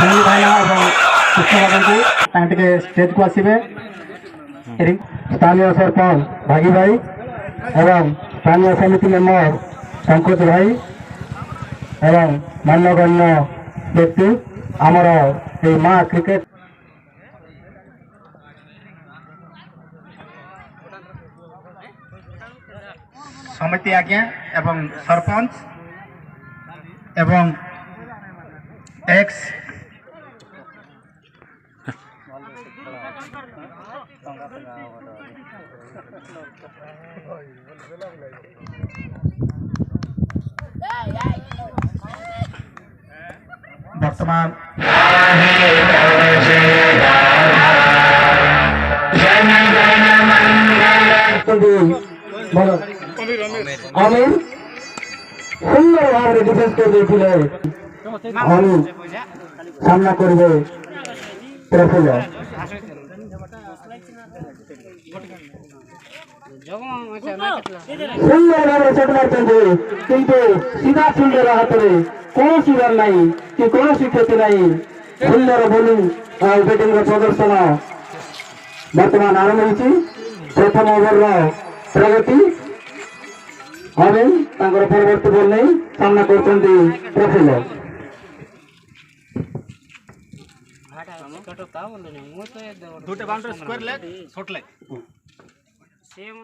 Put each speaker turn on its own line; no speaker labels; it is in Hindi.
फैमिली भाईना और शिक्षक के स्टेज को आसवे स्थानीय सरपंच भागी भाई एवं स्थानीय समिति मेम्बर पंकज भाई एवं मान्यगण्य व्यक्ति आमर माँ क्रिकेट समिति आज्ञा एवं सरपंच एवं एक्स वर्तमान आमिर सुंदर भाव डिफेंस कर सामना करबे प्रफुल्ल सुंदर भाव शट मारते किंतु सीधा सुंदर हाथ में कौन सी रन नहीं कि कौन सी क्षति नहीं सुंदर बोलिंग और बैटिंग प्रदर्शन वर्तमान आरंभ हो प्रथम ओवर प्रगति हमें परवर्ती बॉल नहीं सामना कर प्रफुल्ल
दूटे boundary square leg short leg same